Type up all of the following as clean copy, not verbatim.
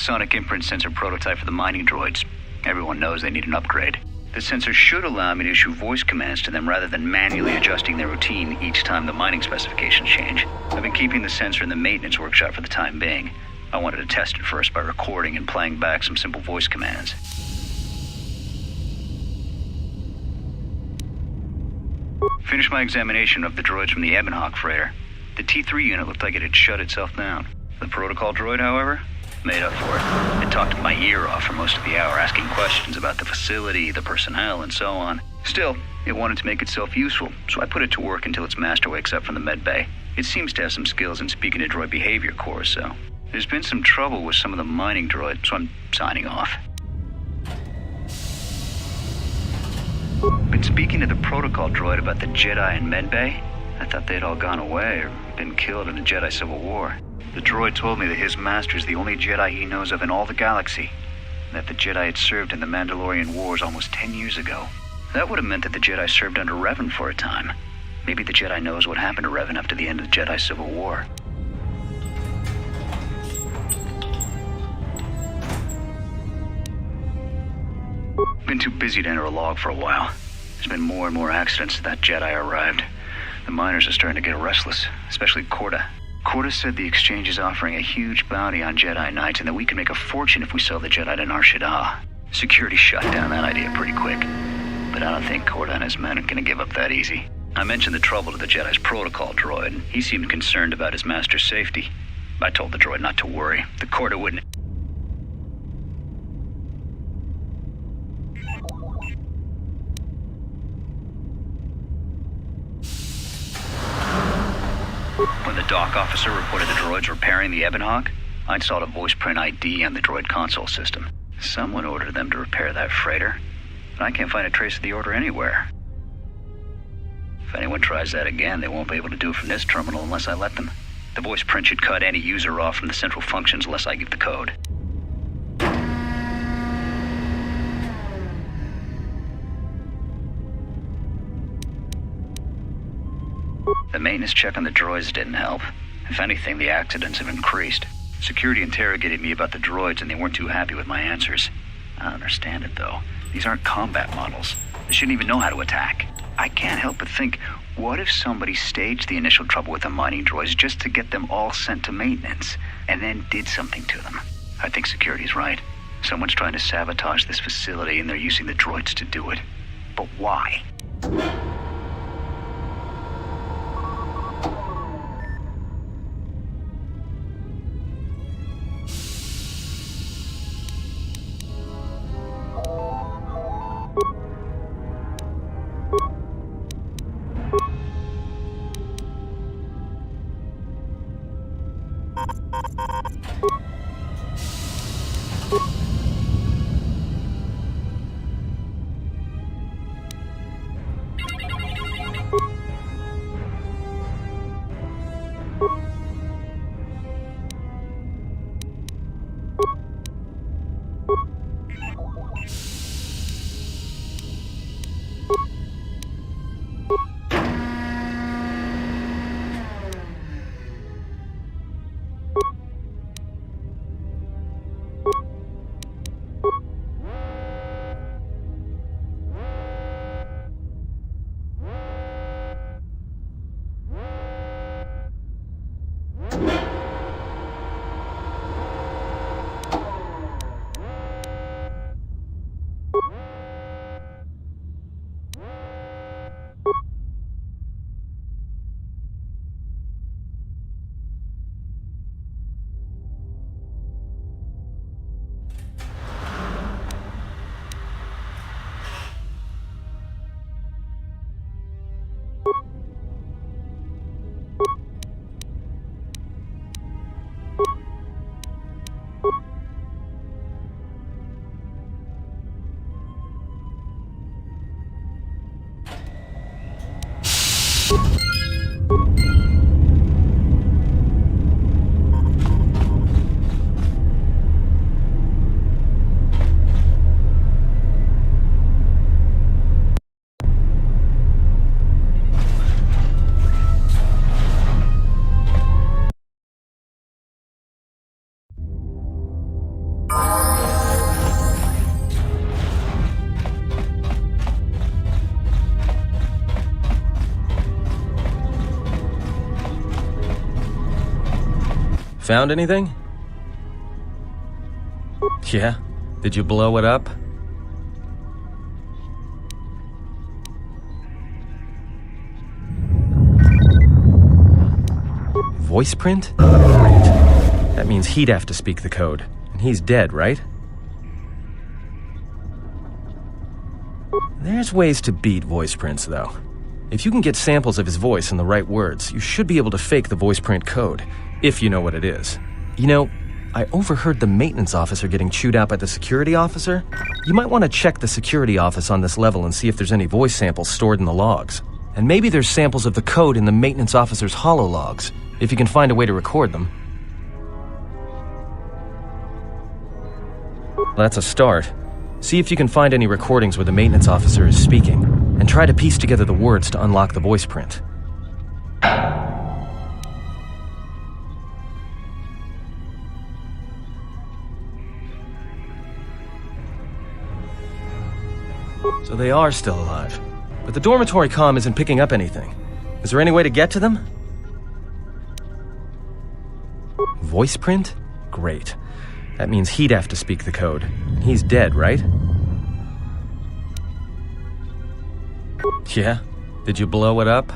sonic imprint sensor prototype for the mining droids. Everyone knows they need an upgrade. The sensor should allow me to issue voice commands to them rather than manually adjusting their routine each time the mining specifications change. I've been keeping the sensor in the maintenance workshop for the time being. I wanted to test it first by recording and playing back some simple voice commands. Finished my examination of the droids from the Ebonhawk freighter. The T3 unit looked like it had shut itself down. The protocol droid, however, made up for it. It talked my ear off for most of the hour, asking questions about the facility, the personnel, and so on. Still, it wanted to make itself useful, so I put it to work until its master wakes up from the med bay. It seems to have some skills in speaking to droid behavior cores, so there's been some trouble with some of the mining droids, so I'm signing off. Been speaking to the protocol droid about the Jedi in medbay. I thought they'd all gone away or been killed in the Jedi Civil War. The droid told me that his master's the only Jedi he knows of in all the galaxy, and that the Jedi had served in the Mandalorian Wars almost 10 years ago. That would have meant that the Jedi served under Revan for a time. Maybe the Jedi knows what happened to Revan after the end of the Jedi Civil War. Been too busy to enter a log for a while. There's been more and more accidents since that Jedi arrived. The miners are starting to get restless, especially Corda. Corda said the exchange is offering a huge bounty on Jedi Knights and that we can make a fortune if we sell the Jedi to Nar Shaddaa. Security shut down that idea pretty quick, but I don't think Corda and his men are gonna give up that easy. I mentioned the trouble to the Jedi's protocol droid, and he seemed concerned about his master's safety. I told the droid not to worry. The Corda wouldn't... When the dock officer reported the droids repairing the Ebonhawk, I installed a voice print ID on the droid console system. Someone ordered them to repair that freighter, but I can't find a trace of the order anywhere. If anyone tries that again, they won't be able to do it from this terminal unless I let them. The voice print should cut any user off from the central functions unless I give the code. The maintenance check on the droids didn't help. If anything, the accidents have increased. Security interrogated me about the droids and they weren't too happy with my answers. I don't understand it though. These aren't combat models. They shouldn't even know how to attack. I can't help but think, what if somebody staged the initial trouble with the mining droids just to get them all sent to maintenance, and then did something to them? I think security's right. Someone's trying to sabotage this facility and they're using the droids to do it. But why? found anything? Yeah? Did you blow it up? Voice print? Great. That means he'd have to speak the code. And he's dead, right? There's ways to beat voice prints, though. If you can get samples of his voice and the right words, you should be able to fake the voice print code, if you know what it is. You know, I overheard the maintenance officer getting chewed out by the security officer. You might want to check the security office on this level and see if there's any voice samples stored in the logs. And maybe there's samples of the code in the maintenance officer's holo logs, if you can find a way to record them. That's a start. See if you can find any recordings where the maintenance officer is speaking, and try to piece together the words to unlock the voice print. So they are still alive, but the dormitory comm isn't picking up anything. Is there any way to get to them? Voice print? Great. That means he'd have to speak the code. And he's dead, right? Yeah? Did you blow it up?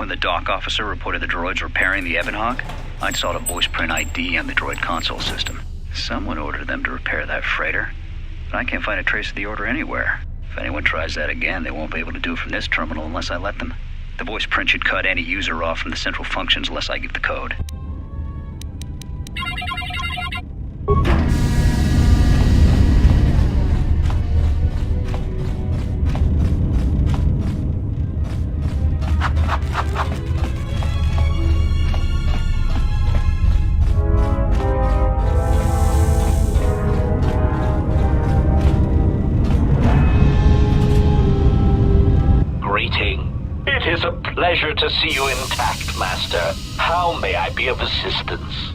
When the dock officer reported the droids repairing the Ebon Hawk, I'd sought a voice print ID on the droid console system. Someone ordered them to repair that freighter, but I can't find a trace of the order anywhere. If anyone tries that again, they won't be able to do it from this terminal unless I let them. The voice print should cut any user off from the central functions unless I give the code. It is a pleasure to see you intact, Master. How may I be of assistance?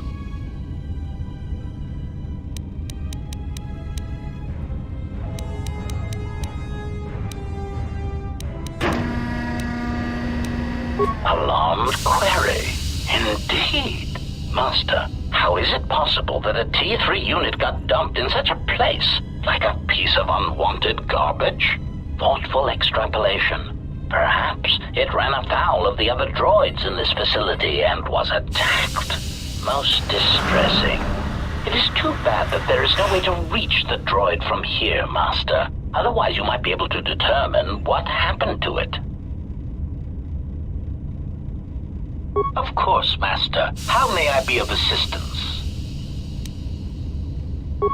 Alarmed query. Indeed. Master, how is it possible that a T3 unit got dumped in such a place? Like a piece of unwanted garbage? Thoughtful extrapolation. Perhaps it ran afoul of the other droids in this facility and was attacked. Most distressing. It is too bad that there is no way to reach the droid from here, Master. Otherwise you might be able to determine what happened to it. Of course, Master. How may I be of assistance?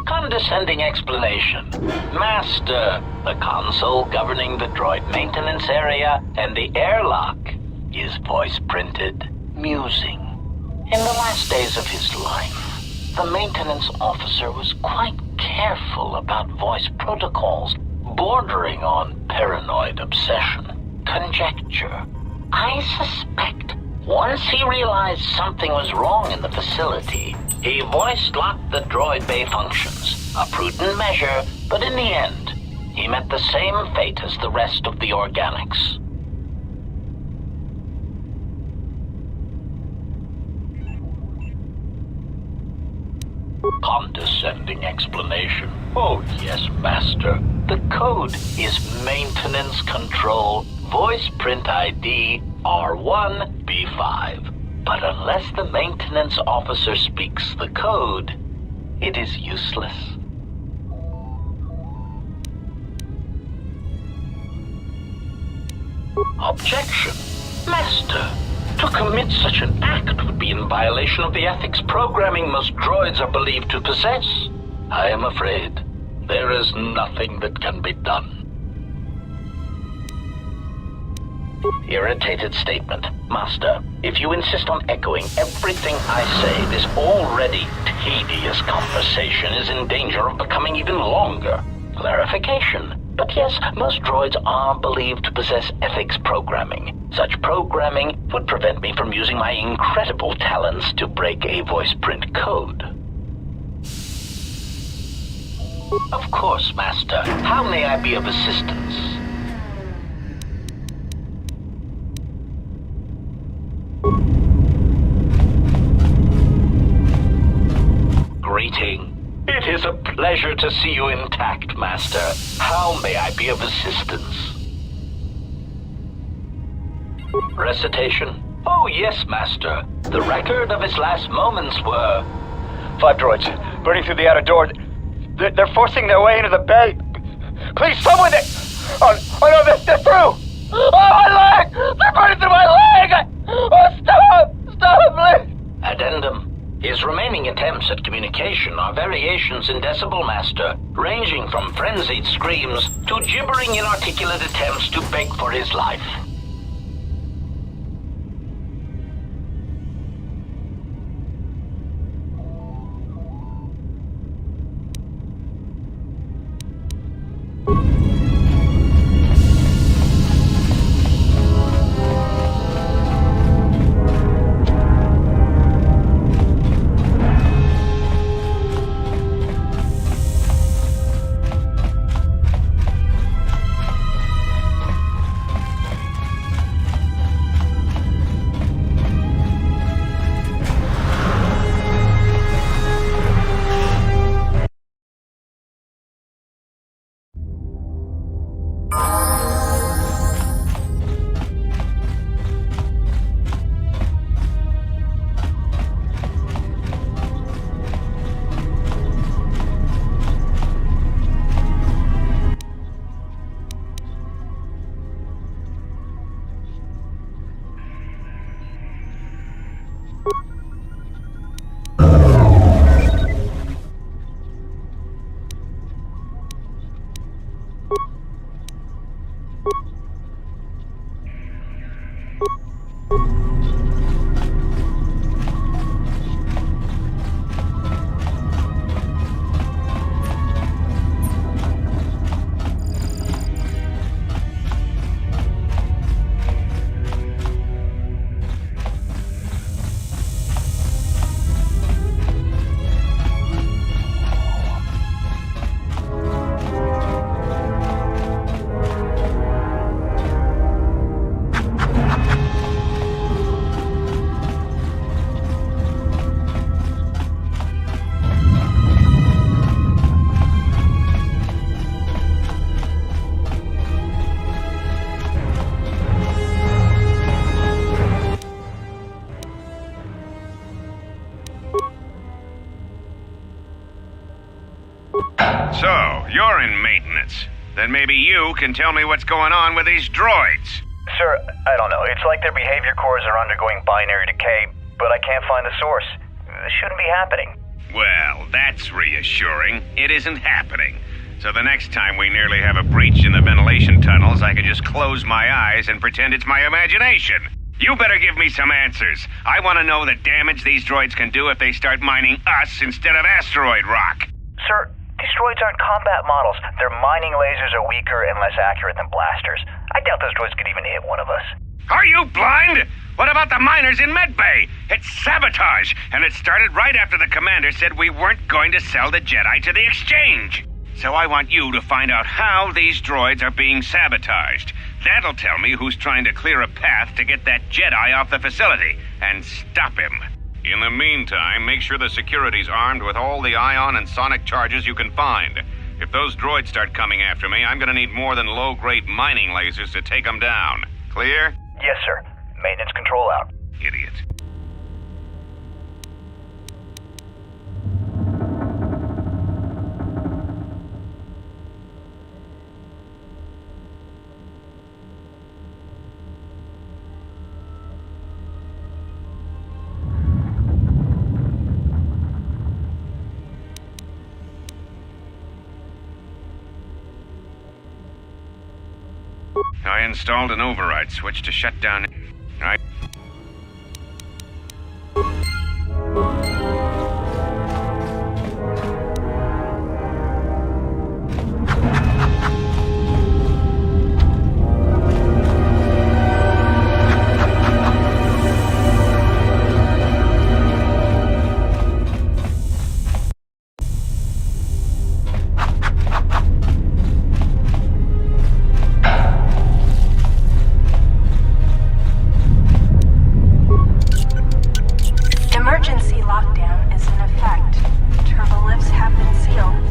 Condescending explanation. Master, the console governing the droid maintenance area and the airlock is voice printed. Musing. In the last days of his life, the maintenance officer was quite careful about voice protocols, bordering on paranoid obsession. Conjecture. I suspect once he realized something was wrong in the facility, he voice-locked the droid bay functions. A prudent measure, but in the end, he met the same fate as the rest of the organics. Condescending explanation. Oh yes, Master. The code is Maintenance Control Voice Print ID R1B5. But unless the maintenance officer speaks the code, it is useless. Objection. Master, to commit such an act would be in violation of the ethics programming most droids are believed to possess. I am afraid there is nothing that can be done. Irritated statement. Master, if you insist on echoing everything I say, this already tedious conversation is in danger of becoming even longer. Clarification. But yes, most droids are believed to possess ethics programming. Such programming would prevent me from using my incredible talents to break a voice print code. Of course, Master. How may I be of assistance? Greeting. It is a pleasure to see you intact, Master. How may I be of assistance? Recitation. Oh yes, Master. The record of his last moments were... 5 droids, burning through the outer door. They're forcing their way into the bay. Please, someone... Oh no, they're through! Oh, my leg! They're burning through my leg! Oh, stop! Stop, please! Addendum. His remaining attempts at communication are variations in decibel, Master, ranging from frenzied screams to gibbering inarticulate attempts to beg for his life. So, you're in maintenance. Then maybe you can tell me what's going on with these droids. Sir, I don't know. It's like their behavior cores are undergoing binary decay, but I can't find the source. This shouldn't be happening. Well, that's reassuring. It isn't happening. So the next time we nearly have a breach in the ventilation tunnels, I can just close my eyes and pretend it's my imagination. You better give me some answers. I want to know the damage these droids can do if they start mining us instead of asteroid rock. Sir, these droids aren't combat models. Their mining lasers are weaker and less accurate than blasters. I doubt those droids could even hit one of us. Are you blind? What about the miners in Medbay? It's sabotage, and it started right after the commander said we weren't going to sell the Jedi to the exchange. So I want you to find out how these droids are being sabotaged. That'll tell me who's trying to clear a path to get that Jedi off the facility, and stop him. In the meantime, make sure the security's armed with all the ion and sonic charges you can find. If those droids start coming after me, I'm gonna need more than low-grade mining lasers to take them down. Clear? Yes, sir. Maintenance control out. Idiot. I installed an override switch to shut down... I... Emergency lockdown is in effect. Turbo lifts have been sealed.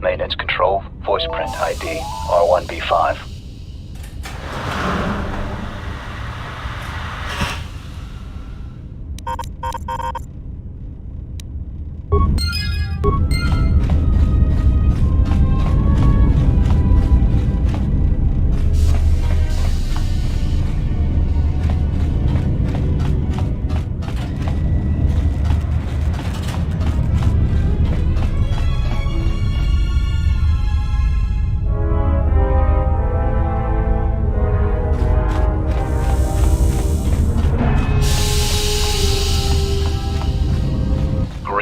Maintenance control, voice print ID, R1B5.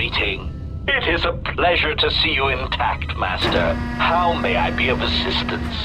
Greeting. It is a pleasure to see you intact, Master. How may I be of assistance?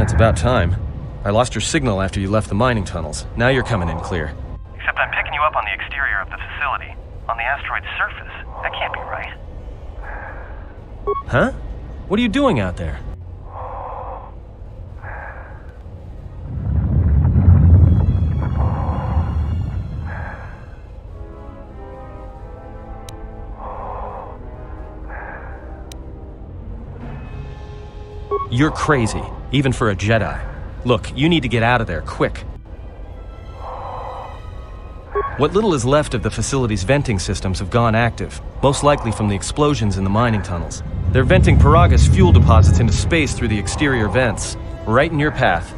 It's about time. I lost your signal after you left the mining tunnels. Now you're coming in clear. Except I'm picking you up on the exterior of the facility. On the asteroid's surface. That can't be right. Huh? What are you doing out there? You're crazy, even for a Jedi. Look, you need to get out of there, quick. What little is left of the facility's venting systems have gone active, most likely from the explosions in the mining tunnels. They're venting Peragus fuel deposits into space through the exterior vents, right in your path.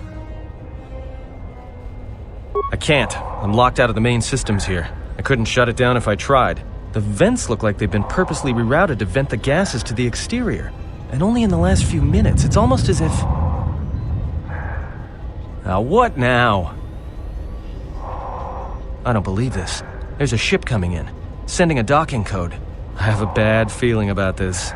I can't. I'm locked out of the main systems here. I couldn't shut it down if I tried. The vents look like they've been purposely rerouted to vent the gases to the exterior. And only in the last few minutes. It's almost as if... Now what now? I don't believe this. There's a ship coming in, sending a docking code. I have a bad feeling about this.